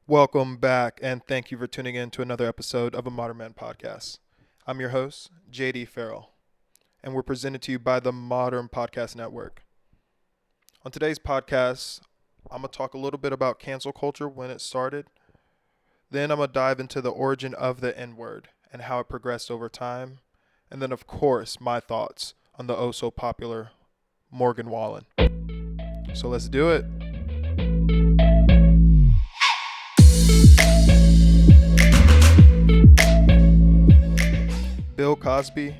Welcome back, and thank you for tuning in to another episode of a Modern Man podcast. I'm your host, JD Farrell, and we're presented to you by the Modern Podcast Network. On today's podcast, I'm going to talk a little bit about cancel culture when it started. Then I'm going to dive into the origin of the N-word and how it progressed over time. And then, of course, my thoughts on the oh-so-popular Morgan Wallen. So let's do it. Bill Cosby,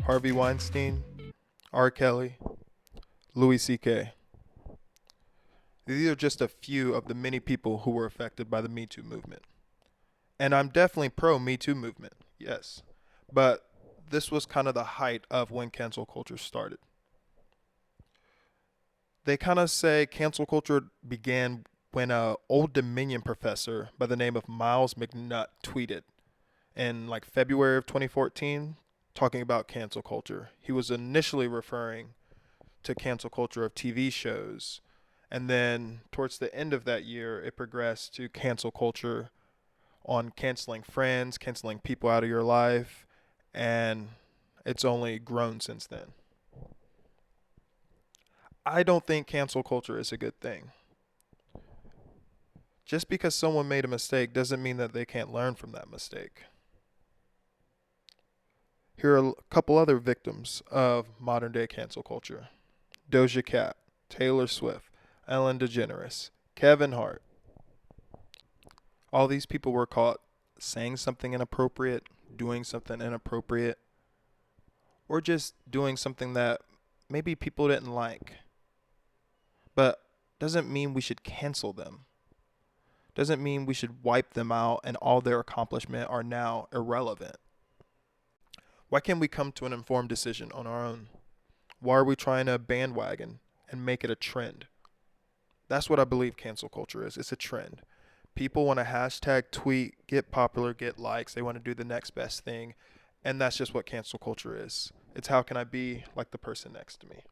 Harvey Weinstein, R. Kelly, Louis C.K. These are just a few of the many people who were affected by the Me Too movement. And I'm definitely pro Me Too movement, yes. But this was kind of the height of when cancel culture started. They kind of say cancel culture began when a Old Dominion professor by the name of Miles McNutt tweeted in February of 2014 talking about cancel culture. He was initially referring to cancel culture of TV shows, and then towards the end of that year it progressed to cancel culture on canceling friends, canceling people out of your life, and it's only grown since then. I don't think cancel culture is a good thing. Just because someone made a mistake doesn't mean that they can't learn from that mistake. Here are a couple other victims of modern day cancel culture. Doja Cat, Taylor Swift, Ellen DeGeneres, Kevin Hart. All these people were caught saying something inappropriate, doing something inappropriate, or just doing something that maybe people didn't like. But doesn't mean we should cancel them. Doesn't mean we should wipe them out and all their accomplishments are now irrelevant. Why can't we come to an informed decision on our own? Why are we trying to bandwagon and make it a trend? That's what I believe cancel culture is. It's a trend. People want to hashtag, tweet, get popular, get likes. They want to do the next best thing. And that's just what cancel culture is. It's how can I be like the person next to me?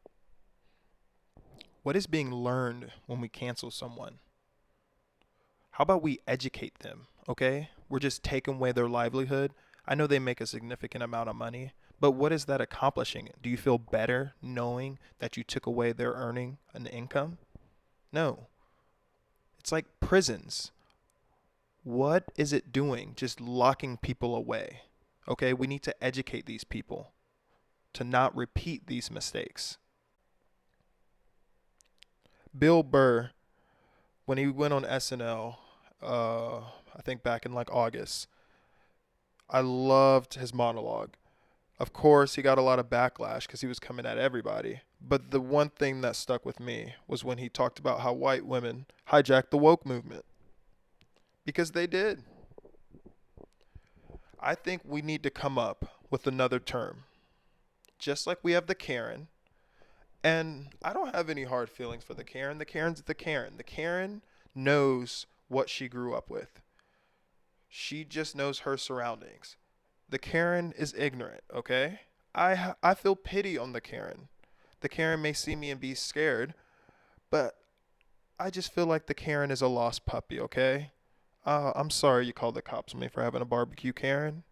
What is being learned when we cancel someone? How about we educate them, okay? We're just taking away their livelihood. I know they make a significant amount of money, but what is that accomplishing? Do you feel better knowing that you took away their earning an income? No. It's like prisons. What is it doing? Just locking people away. Okay, we need to educate these people to not repeat these mistakes. Bill Burr, when he went on SNL, I think back in August, I loved his monologue. Of course, he got a lot of backlash because he was coming at everybody. But the one thing that stuck with me was when he talked about how white women hijacked the woke movement. Because they did. I think we need to come up with another term. Just like we have the Karen. And I don't have any hard feelings for the Karen. The Karen's the Karen. The Karen knows what she grew up with. She just knows her surroundings. The Karen is ignorant, okay? I feel pity on the Karen. The Karen may see me and be scared, but I just feel like the Karen is a lost puppy, okay? I'm sorry you called the cops on me for having a barbecue, Karen.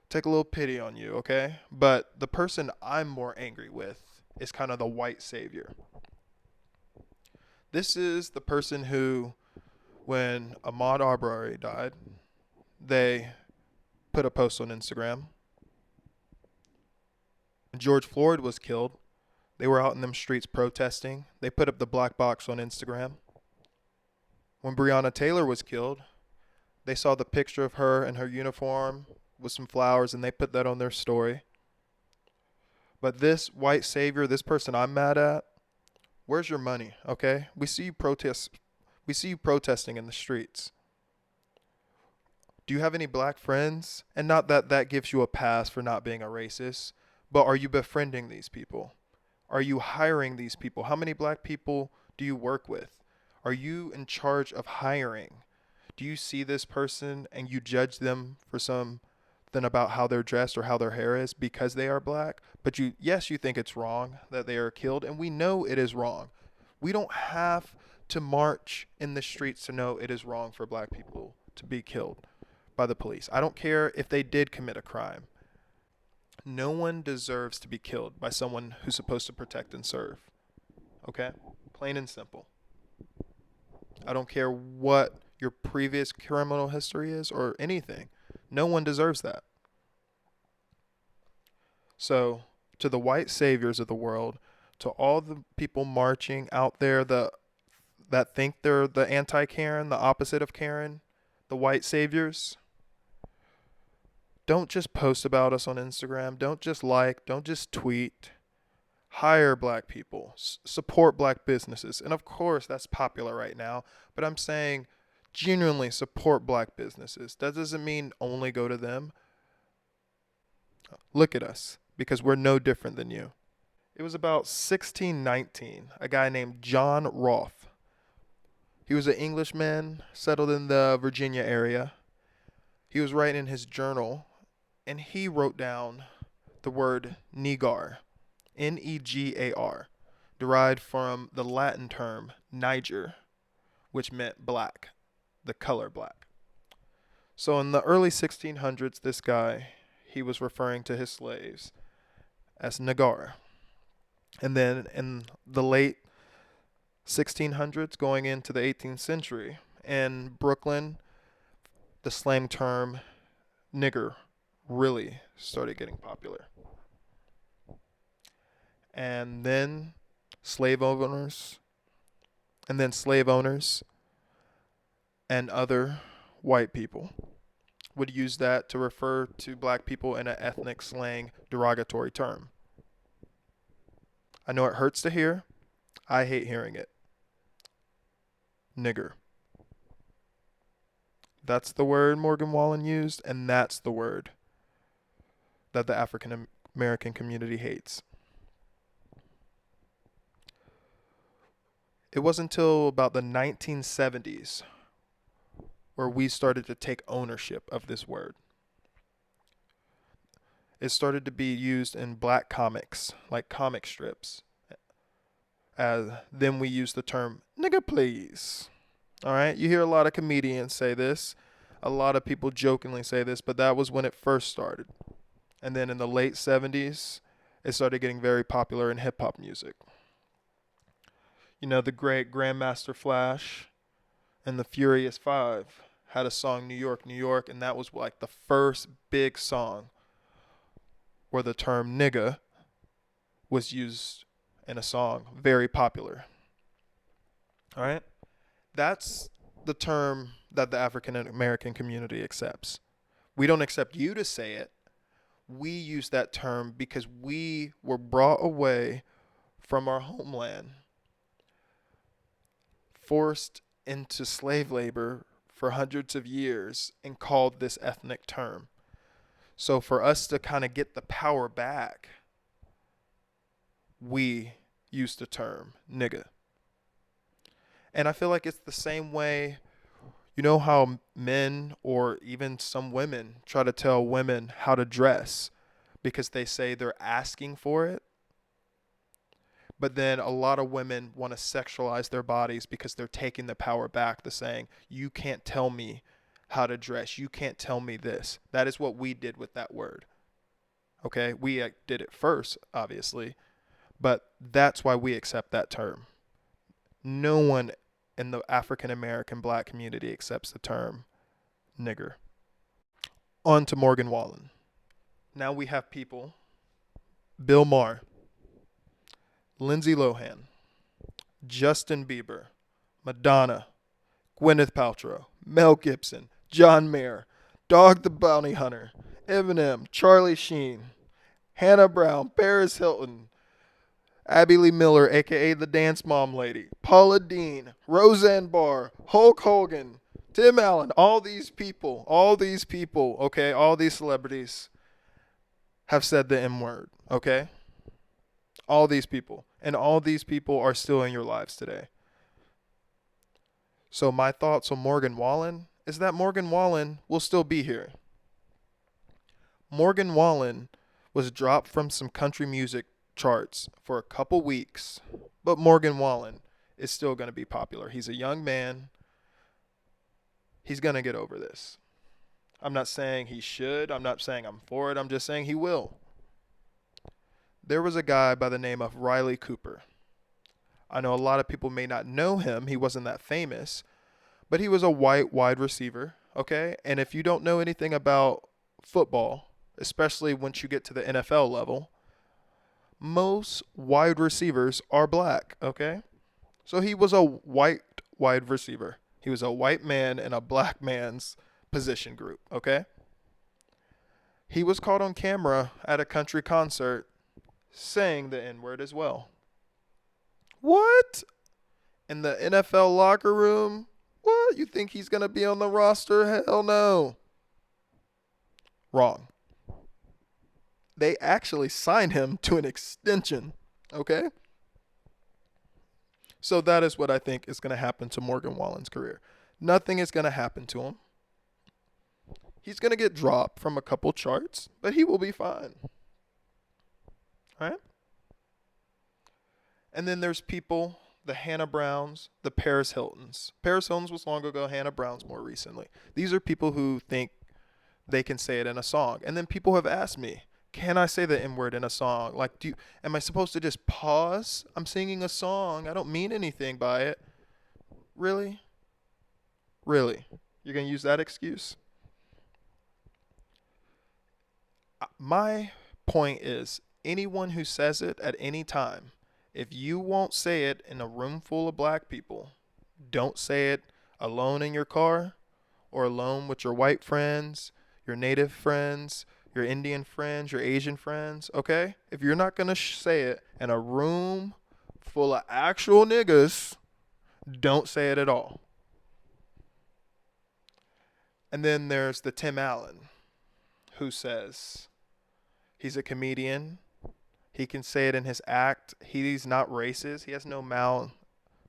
Take a little pity on you, okay? But the person I'm more angry with is kind of the white savior. This is the person who, when Ahmaud Arbery died, they put a post on Instagram. When George Floyd was killed, they were out in them streets protesting. They put up the black box on Instagram. When Breonna Taylor was killed, they saw the picture of her in her uniform with some flowers, and they put that on their story. But this white savior, this person I'm mad at, where's your money, okay? We see you protesting in the streets. Do you have any black friends? And not that that gives you a pass for not being a racist, but are you befriending these people? Are you hiring these people? How many black people do you work with? Are you in charge of hiring? Do you see this person and you judge them for something about how they're dressed or how their hair is because they are black? But you think it's wrong that they are killed, and we know it is wrong. We don't have to march in the streets to know it is wrong for black people to be killed by the police. I don't care if they did commit a crime. No one deserves to be killed by someone who's supposed to protect and serve. Okay? Plain and simple. I don't care what your previous criminal history is or anything. No one deserves that. So, to the white saviors of the world, to all the people marching out there that think they're the anti-Karen, the opposite of Karen, the white saviors, don't just post about us on Instagram. Don't just like, don't just tweet. Hire black people, support black businesses. And of course, that's popular right now. But I'm saying genuinely support black businesses. That doesn't mean only go to them. Look at us, because we're no different than you. It was about 1619, a guy named John Rolfe. He was an Englishman settled in the Virginia area. He was writing in his journal, and he wrote down the word negar, Negar, derived from the Latin term Niger, which meant black, the color black. So in the early 1600s, this guy, he was referring to his slaves as Nagar. And then in the late 1600s, going into the 18th century, in Brooklyn, the slang term nigger really started getting popular. And then slave owners and other white people would use that to refer to black people in an ethnic slang derogatory term. I know it hurts to hear. I hate hearing it. Nigger. That's the word Morgan Wallen used, and that's the word that the African American community hates. It wasn't until about the 1970s where we started to take ownership of this word. It started to be used in black comics, like comic strips. Then we use the term nigga please. All right, you hear a lot of comedians say this. A lot of people jokingly say this, but that was when it first started. And then in the late 70s, it started getting very popular in hip hop music. You know, the great Grandmaster Flash and the Furious Five had a song, New York, New York, and that was like the first big song where the term nigga was used in a song, very popular. All right? That's the term that the African American community accepts. We don't accept you to say it. We use that term because we were brought away from our homeland, forced into slave labor for hundreds of years, and called this ethnic term. So for us to kind of get the power back, we use the term nigga. And I feel like it's the same way, you know how men or even some women try to tell women how to dress because they say they're asking for it. But then a lot of women want to sexualize their bodies because they're taking the power back. They're saying, you can't tell me how to dress. You can't tell me this. That is what we did with that word. Okay? We did it first, obviously. But that's why we accept that term. No one in the African American black community accepts the term nigger. On to Morgan Wallen. Now we have people, Bill Maher, Lindsay Lohan, Justin Bieber, Madonna, Gwyneth Paltrow, Mel Gibson, John Mayer, Dog the Bounty Hunter, Eminem, Charlie Sheen, Hannah Brown, Paris Hilton, Abby Lee Miller, a.k.a. the Dance Mom Lady, Paula Deen, Roseanne Barr, Hulk Hogan, Tim Allen, all these people, okay, all these celebrities have said the M word, okay? All these people. And all these people are still in your lives today. So my thoughts on Morgan Wallen is that Morgan Wallen will still be here. Morgan Wallen was dropped from some country music charts for a couple weeks, but Morgan Wallen is still going to be popular. He's a young man. He's going to get over this. I'm not saying he should. I'm not saying I'm for it. I'm just saying he will. There was a guy by the name of Riley Cooper. I know a lot of people may not know him. He wasn't that famous, but he was a white wide receiver, okay? And if you don't know anything about football, especially once you get to the NFL level, most wide receivers are black, okay? So he was a white wide receiver. He was a white man in a black man's position group, okay? He was caught on camera at a country concert saying the N-word as well. What? In the NFL locker room? What? You think he's going to be on the roster? Hell no. Wrong. They actually signed him to an extension, okay? So that is what I think is going to happen to Morgan Wallen's career. Nothing is going to happen to him. He's going to get dropped from a couple charts, but he will be fine. All right? And then there's people, the Hannah Browns, the Paris Hiltons. Paris Hilton's was long ago, Hannah Brown's more recently. These are people who think they can say it in a song. And then people have asked me, can I say the N-word in a song? Like, am I supposed to just pause? I'm singing a song. I don't mean anything by it. Really? Really? You're going to use that excuse? My point is, anyone who says it at any time, if you won't say it in a room full of black people, don't say it alone in your car or alone with your white friends, your native friends, your Indian friends, your Asian friends, okay? If you're not going to say it in a room full of actual niggas, don't say it at all. And then there's the Tim Allen, who says he's a comedian. He can say it in his act. He's not racist. He has no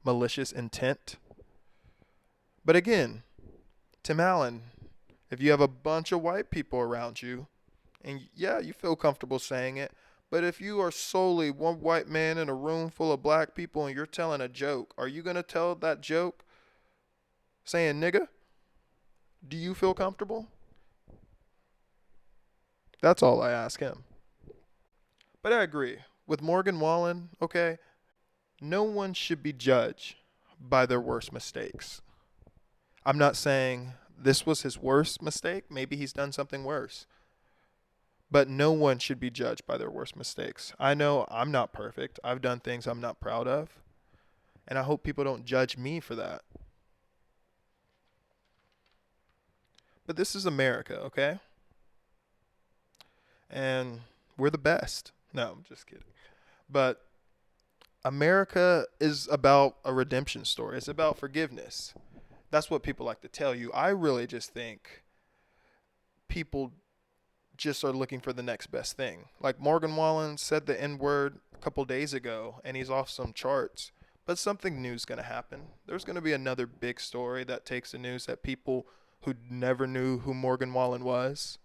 malicious intent. But again, Tim Allen, if you have a bunch of white people around you, and yeah, you feel comfortable saying it, but if you are solely one white man in a room full of black people and you're telling a joke, are you going to tell that joke saying nigga? Do you feel comfortable? That's all I ask him. But I agree. With Morgan Wallen, okay, no one should be judged by their worst mistakes. I'm not saying this was his worst mistake. Maybe he's done something worse. But no one should be judged by their worst mistakes. I know I'm not perfect. I've done things I'm not proud of. And I hope people don't judge me for that. But this is America, okay? And we're the best. No, I'm just kidding. But America is about a redemption story. It's about forgiveness. That's what people like to tell you. I really just think people just are looking for the next best thing. Like Morgan Wallen said the N-word a couple days ago, and he's off some charts. But something new is going to happen. There's going to be another big story that takes the news that people who never knew who Morgan Wallen was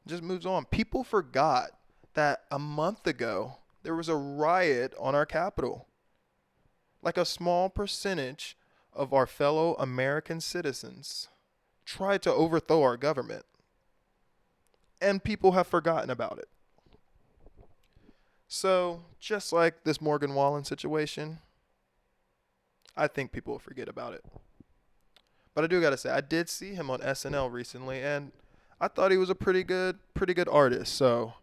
just moves on. People forgot that a month ago there was a riot on our Capitol. Like a small percentage of our fellow American citizens tried to overthrow our government. And people have forgotten about it. So, just like this Morgan Wallen situation, I think people will forget about it. But I do got to say, I did see him on SNL recently, and I thought he was a pretty good artist. So,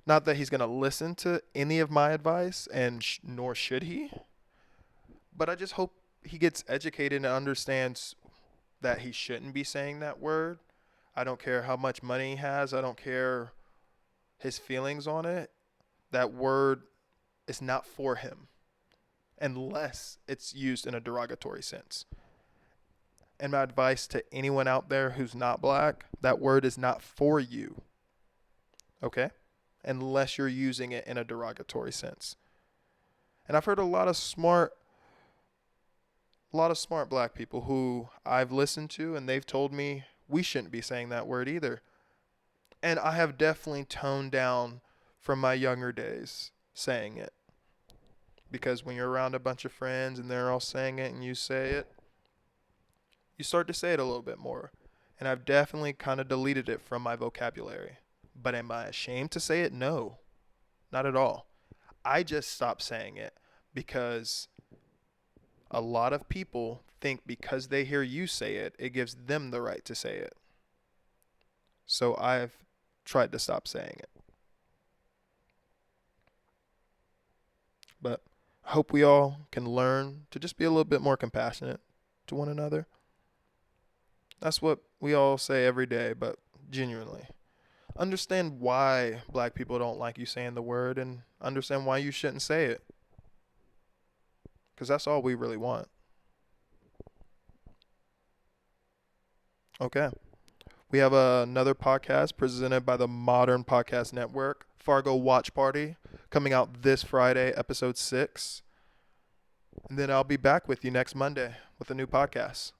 not that he's going to listen to any of my advice, and nor should he. But I just hope he gets educated and understands that he shouldn't be saying that word. I don't care how much money he has. I don't care his feelings on it. That word is not for him unless it's used in a derogatory sense. And my advice to anyone out there who's not black, that word is not for you. Okay? Unless you're using it in a derogatory sense. And I've heard a lot of smart black people who I've listened to, and they've told me we shouldn't be saying that word either. And I have definitely toned down from my younger days saying it. because when you're around a bunch of friends and they're all saying it and you say it, you start to say it a little bit more. And I've definitely kind of deleted it from my vocabulary. But am I ashamed to say it? No, not at all. I just stopped saying it because a lot of people think because they hear you say it, it gives them the right to say it. So I've tried to stop saying it. But I hope we all can learn to just be a little bit more compassionate to one another. That's what we all say every day, but genuinely. Understand why black people don't like you saying the word and understand why you shouldn't say it. Because that's all we really want. Okay. We have another podcast presented by the Modern Podcast Network, Fargo Watch Party, coming out this Friday, episode 6. And then I'll be back with you next Monday with a new podcast.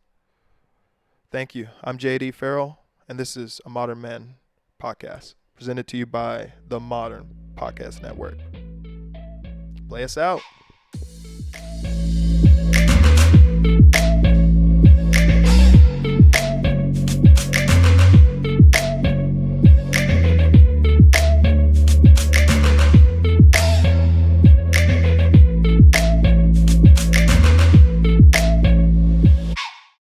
Thank you. I'm JD Farrell, and this is a Modern Man podcast presented to you by the Modern Podcast Network. Play us out.